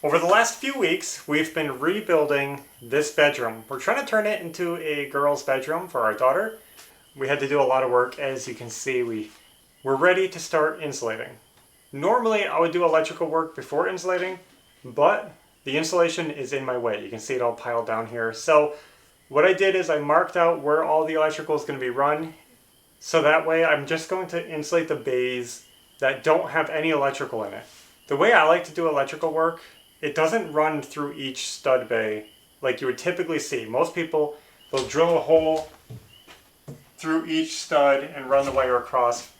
Over the last few weeks, we've been rebuilding this bedroom. We're trying to turn it into a girl's bedroom for our daughter. We had to do a lot of work. As you can see, we're ready to start insulating. Normally, I would do electrical work before insulating, but the insulation is in my way. You can see it all piled down here. So what I did is I marked out where all the electrical is going to be run. So that way I'm just going to insulate the bays that don't have any electrical in it. The way I like to do electrical work, it doesn't run through each stud bay like you would typically see. Most people, they'll drill a hole through each stud and run the wire across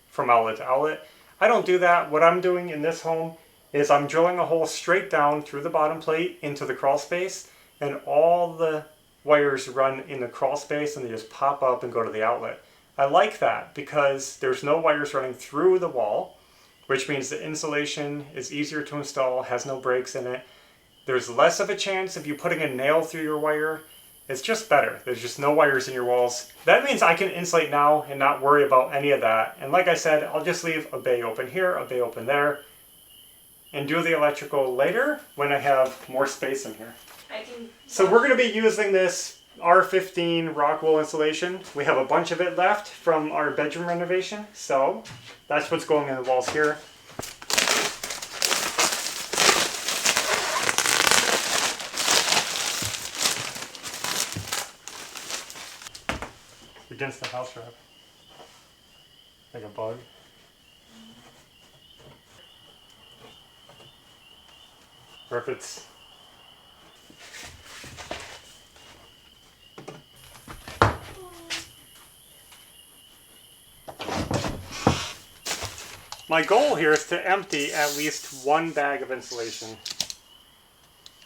from outlet to outlet. I don't do that. What I'm doing in this home is I'm drilling a hole straight down through the bottom plate into the crawl space, and all the wires run in the crawl space and they just pop up and go to the outlet. I like that because there's no wires running through the wall, which means the insulation is easier to install, has no breaks in it. There's less of a chance of you putting a nail through your wire. It's just better. There's just no wires in your walls. That means I can insulate now and not worry about any of that. And like I said, I'll just leave a bay open here, a bay open there, and do the electrical later when I have more space in here. So we're going to be using this R15 rock wool insulation. We have a bunch of it left from our bedroom renovation, so that's what's going in the walls here. Against the house wrap. Like a bug. Or if it's my goal here is to empty at least one bag of insulation.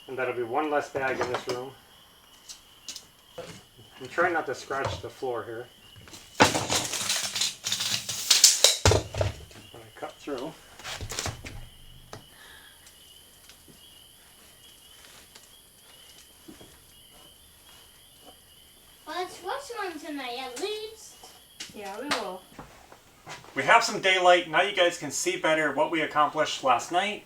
And that'll be one less bag in this room. I'm trying not to scratch the floor here when I cut through. Let's watch one tonight at least. Yeah, we will. We have some daylight. Now you guys can see better what we accomplished last night.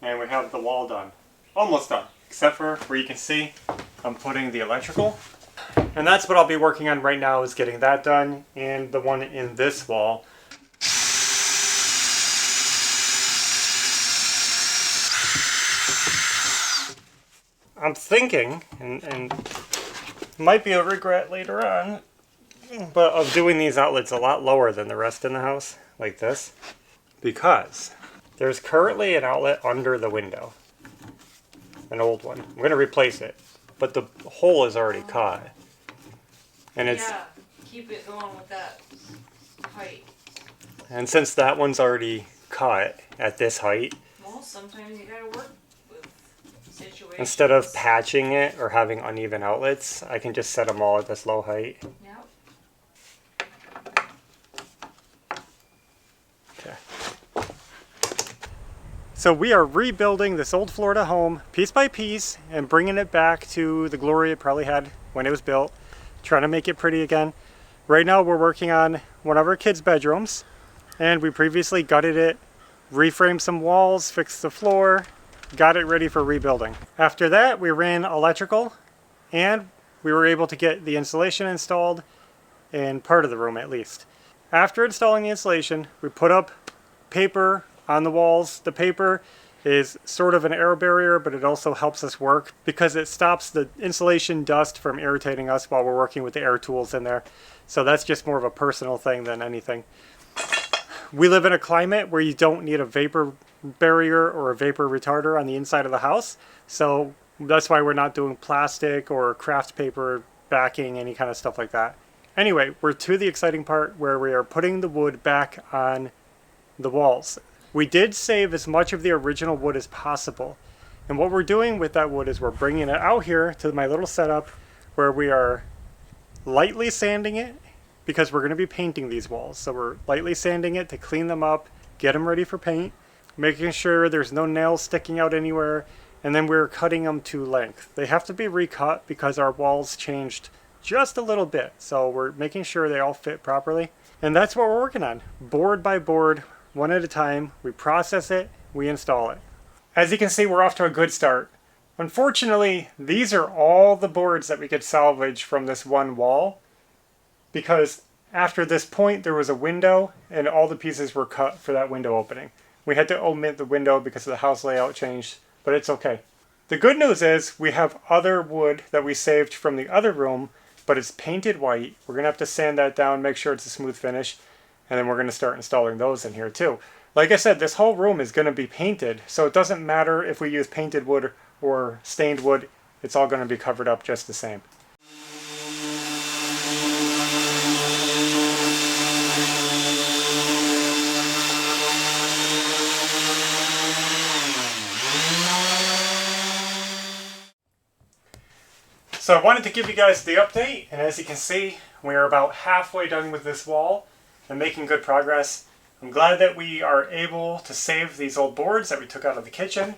And we have the wall done. Almost done. Except for where you can see I'm putting the electrical. And that's what I'll be working on right now, is getting that done, and the one in this wall. I'm thinking, and might be a regret later on, but of doing these outlets a lot lower than the rest in the house, like this, because there's currently an outlet under the window, an old one. I'm going to replace it, but the hole is already cut. And it's, yeah, keep it going with that height. And since that one's already cut at this height, Well, sometimes you gotta work with situations. instead of patching it or having uneven outlets, I can just set them all at this low height. Yep. Okay. So we are rebuilding this old Florida home piece by piece and bringing it back to the glory it probably had when it was built. Trying to make it pretty again. Right now we're working on one of our kids' bedrooms, and we previously gutted it, reframed some walls, fixed the floor, got it ready for rebuilding. After that we ran electrical, and we were able to get the insulation installed in part of the room at least. After installing the insulation, we put up paper on the walls. The paper is sort of an air barrier, but it also helps us work because it stops the insulation dust from irritating us while we're working with the air tools in there. So that's just more of a personal thing than anything. We live in a climate where you don't need a vapor barrier or a vapor retarder on the inside of the house. So that's why we're not doing plastic or craft paper backing, any kind of stuff like that. Anyway, we're to the exciting part where we are putting the wood back on the walls. We did save as much of the original wood as possible. And what we're doing with that wood is we're bringing it out here to my little setup where we are lightly sanding it because we're going to be painting these walls. So we're lightly sanding it to clean them up, get them ready for paint, making sure there's no nails sticking out anywhere, and then we're cutting them to length. They have to be recut because our walls changed just a little bit. So we're making sure they all fit properly. And that's what we're working on, board by board. One at a time, we process it, we install it. as you can see, we're off to a good start. Unfortunately, these are all the boards that we could salvage from this one wall, because after this point there was a window and all the pieces were cut for that window opening. We had to omit the window because the house layout changed, but it's okay. The good news is we have other wood that we saved from the other room, but it's painted white. We're going to have to sand that down, make sure it's a smooth finish, and then we're going to start installing those in here too. Like I said, this whole room is going to be painted, so it doesn't matter if we use painted wood or stained wood, it's all going to be covered up just the same. So I wanted to give you guys the update, and as you can see, we are about halfway done with this wall and making good progress. I'm glad that we are able to save these old boards that we took out of the kitchen.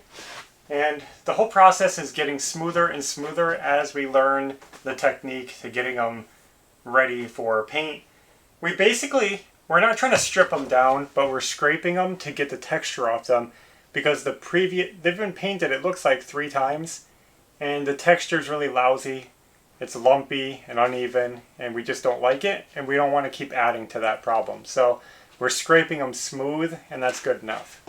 And the whole process is getting smoother and smoother as we learn the technique to getting them ready for paint. We're not trying to strip them down, but we're scraping them to get the texture off them, because they've been painted, it looks like 3 times, and the texture is really lousy. It's lumpy and uneven, and we just don't like it, and we don't want to keep adding to that problem. So we're scraping them smooth, and that's good enough.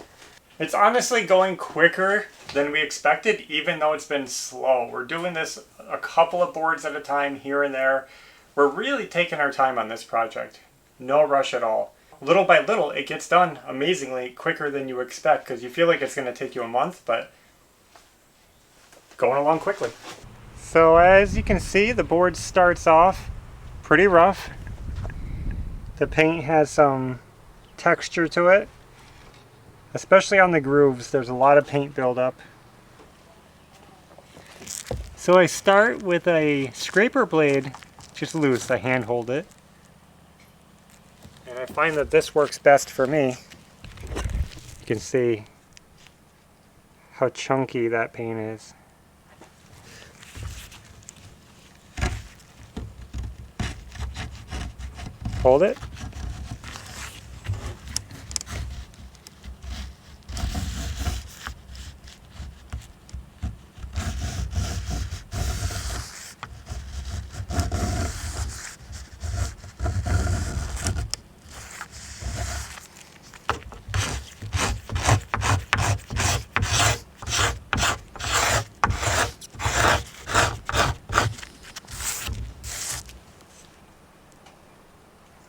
It's honestly going quicker than we expected, even though it's been slow. We're doing this a couple of boards at a time here and there. We're really taking our time on this project. No rush at all. Little by little, it gets done amazingly quicker than you expect, because you feel like it's going to take you a month, but going along quickly. So as you can see, the board starts off pretty rough. The paint has some texture to it. Especially on the grooves, there's a lot of paint buildup. So I start with a scraper blade, just loose, I hand hold it. And I find that this works best for me. You can see how chunky that paint is. Hold it.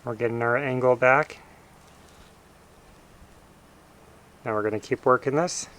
We're getting our angle back. Now we're going to keep working this.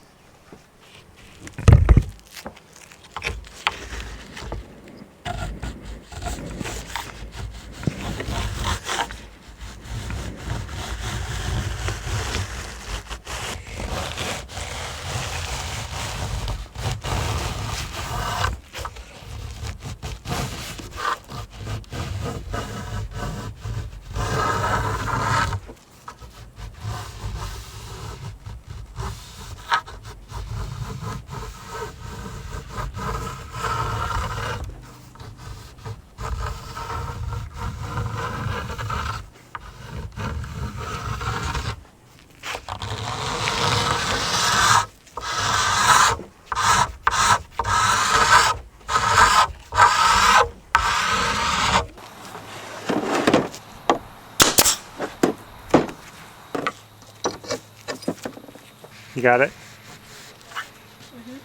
You got it? Mm-hmm.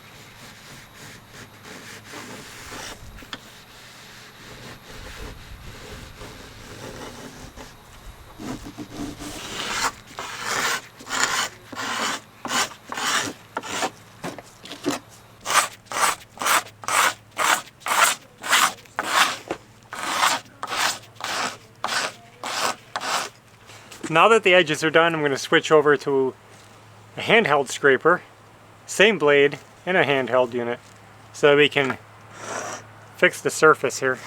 Now that the edges are done, I'm going to switch over to a handheld scraper, same blade, and a handheld unit, so that we can fix the surface here.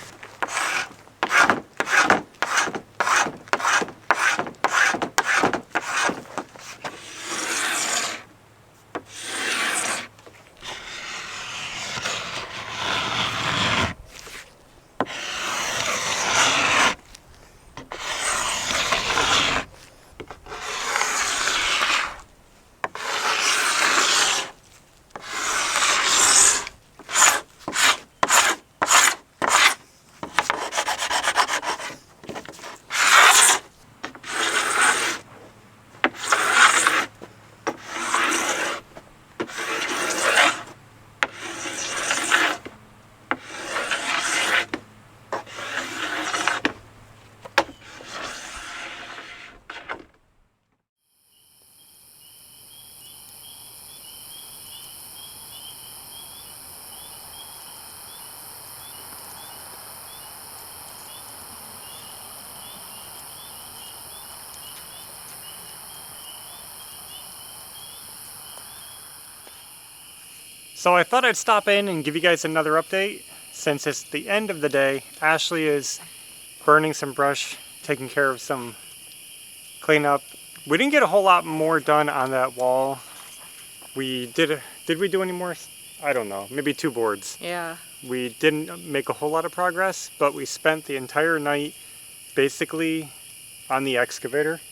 So I thought I'd stop in and give you guys another update. Since it's the end of the day, Ashley is burning some brush, taking care of some cleanup. We didn't get a whole lot more done on that wall. Did we do any more? I don't know, maybe 2 boards. Yeah. We didn't make a whole lot of progress, but we spent the entire night basically on the excavator.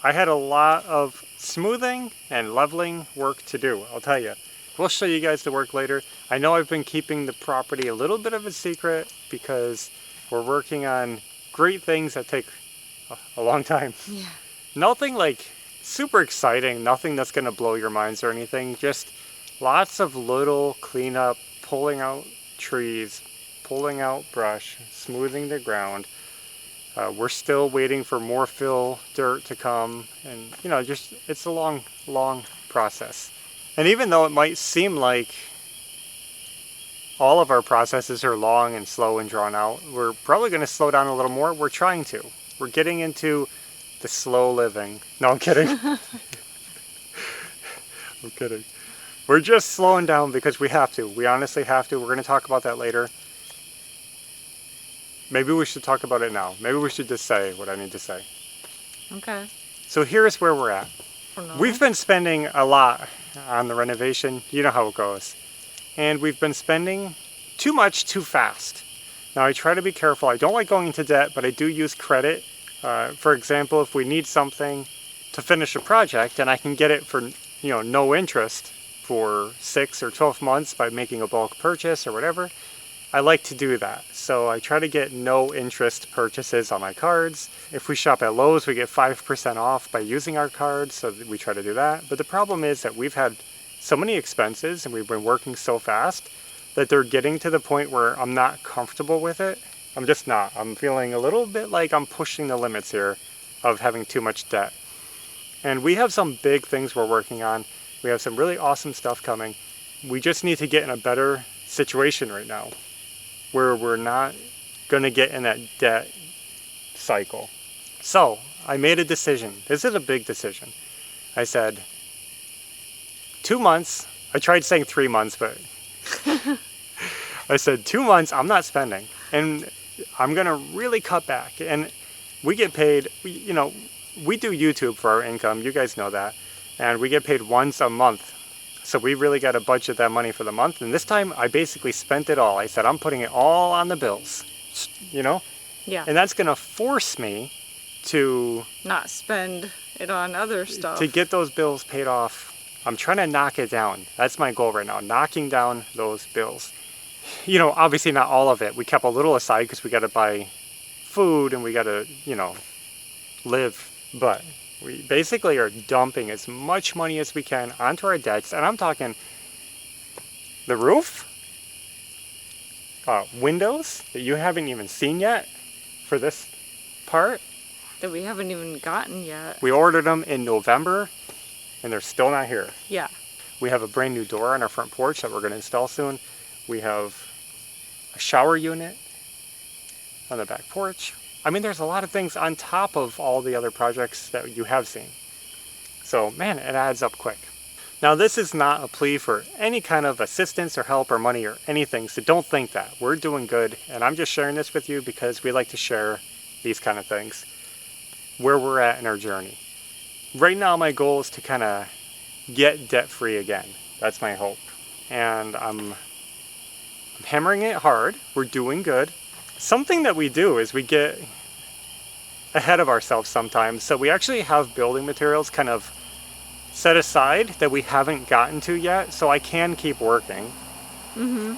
I had a lot of smoothing and leveling work to do, I'll tell you. We'll show you guys the work later. I know I've been keeping the property a little bit of a secret because we're working on great things that take a long time. Yeah. Nothing like super exciting, nothing that's gonna blow your minds or anything, just lots of little cleanup, pulling out trees, pulling out brush, smoothing the ground. We're still waiting for more fill dirt to come, and just it's a long process. And even though it might seem like all of our processes are long and slow and drawn out, we're probably going to slow down a little more. We're trying to. We're getting into the slow living. No, I'm kidding. I'm kidding. We're just slowing down because we have to. We honestly have to. We're going to talk about that later. Maybe we should talk about it now. Maybe we should just say what I need to say. Okay. So here's where we're at. Oh, no. We've been spending a lot on the renovation. You know how it goes. And we've been spending too much too fast. Now I try to be careful. I don't like going into debt, but I do use credit. For example, if we need something to finish a project and I can get it for no interest for 6 or 12 months by making a bulk purchase or whatever, I like to do that. So I try to get no interest purchases on my cards. If we shop at Lowe's, we get 5% off by using our cards, so we try to do that. But the problem is that we've had so many expenses and we've been working so fast that they're getting to the point where I'm not comfortable with it. I'm just not. I'm feeling a little bit like I'm pushing the limits here of having too much debt. And we have some big things we're working on. We have some really awesome stuff coming. We just need to get in a better situation right now, where we're not going to get in that debt cycle. So I made a decision. This is a big decision. I said 2 months. I tried saying 3 months, but I said 2 months I'm not spending, and I'm going to really cut back. And we get paid, we do YouTube for our income. You guys know that. And we get paid once a month. So we really got to budget that money for the month. And this time I basically spent it all. I said, I'm putting it all on the bills, Yeah. And that's going to force me to Not spend it on other stuff. to get those bills paid off. I'm trying to knock it down. That's my goal right now, knocking down those bills. Obviously not all of it. We kept a little aside because we got to buy food and we got to, live. But we basically are dumping as much money as we can onto our debts. And I'm talking the roof, windows that you haven't even seen yet for this part. That we haven't even gotten yet. We ordered them in November and they're still not here. Yeah. We have a brand new door on our front porch that we're going to install soon. We have a shower unit on the back porch. I mean, there's a lot of things on top of all the other projects that you have seen. So, man, it adds up quick. Now, this is not a plea for any kind of assistance or help or money or anything, so don't think that. We're doing good, and I'm just sharing this with you because we like to share these kind of things, where we're at in our journey. Right now, my goal is to kind of get debt-free again. That's my hope. And I'm hammering it hard. We're doing good. Something that we do is we get ahead of ourselves sometimes. So we actually have building materials kind of set aside that we haven't gotten to yet, so I can keep working. Mm-hmm.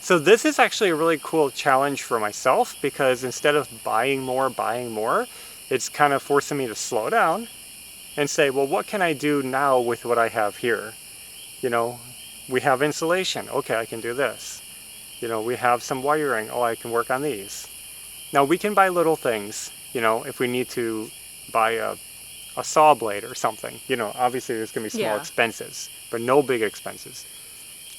So this is actually a really cool challenge for myself because instead of buying more, it's kind of forcing me to slow down and say, well, what can I do now with what I have here? We have insulation. Okay, I can do this. We have some wiring. Oh, I can work on these. Now we can buy little things, if we need to buy a saw blade or something. Obviously there's going to be small expenses, but no big expenses.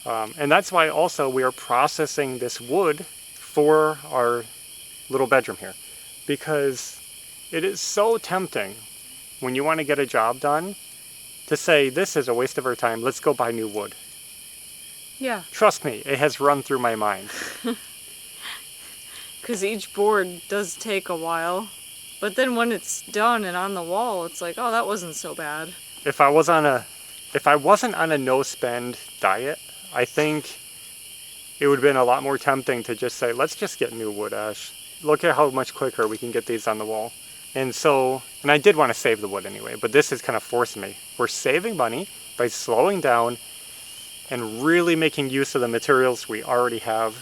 And that's why also we are processing this wood for our little bedroom here, because it is so tempting when you want to get a job done to say, this is a waste of our time, let's go buy new wood. Yeah, Trust me, it has run through my mind. because each board does take a while. But then when it's done and on the wall, it's like, oh, that wasn't so bad. If I wasn't on a no spend diet, I think it would have been a lot more tempting to just say, let's just get new wood ash. Look at how much quicker we can get these on the wall. And I did want to save the wood anyway, but this is kind of forcing me. We're saving money by slowing down and really making use of the materials we already have.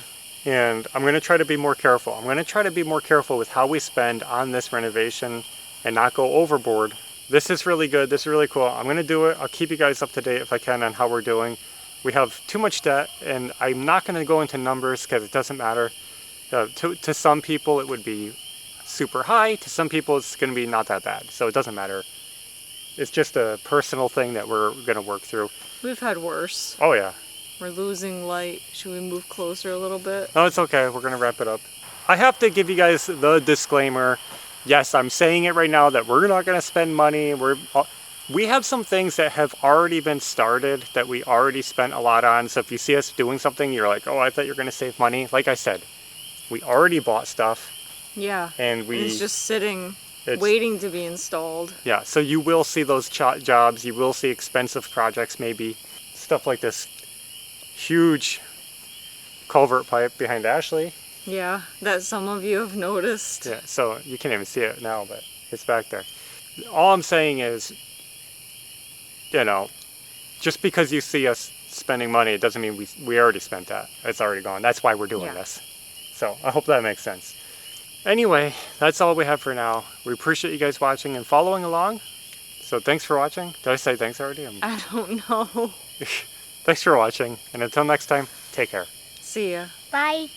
And I'm going to try to be more careful. I'm going to try to be more careful with how we spend on this renovation and not go overboard. This is really good. This is really cool. I'm going to do it. I'll keep you guys up to date if I can on how we're doing. We have too much debt, and I'm not going to go into numbers because it doesn't matter. To some people, it would be super high. To some people, it's going to be not that bad. So it doesn't matter. It's just a personal thing that we're going to work through. We've had worse. Oh, yeah. We're losing light. Should we move closer a little bit? No, it's okay. We're going to wrap it up. I have to give you guys the disclaimer. Yes, I'm saying it right now that we're not going to spend money. We have some things that have already been started that we already spent a lot on. So if you see us doing something, you're like, oh, I thought you were going to save money. Like I said, we already bought stuff. Yeah. And it's just sitting, waiting to be installed. Yeah, so you will see those jobs. You will see expensive projects, maybe. Stuff like this huge culvert pipe behind Ashley. Yeah, that some of you have noticed. Yeah, so you can't even see it now, but it's back there. All I'm saying is, just because you see us spending money, it doesn't mean we already spent that. It's already gone. That's why we're doing this. So I hope that makes sense. Anyway, that's all we have for now. We appreciate you guys watching and following along. So thanks for watching. Did I say thanks already? I don't know. Thanks for watching, and until next time, take care. See ya. Bye.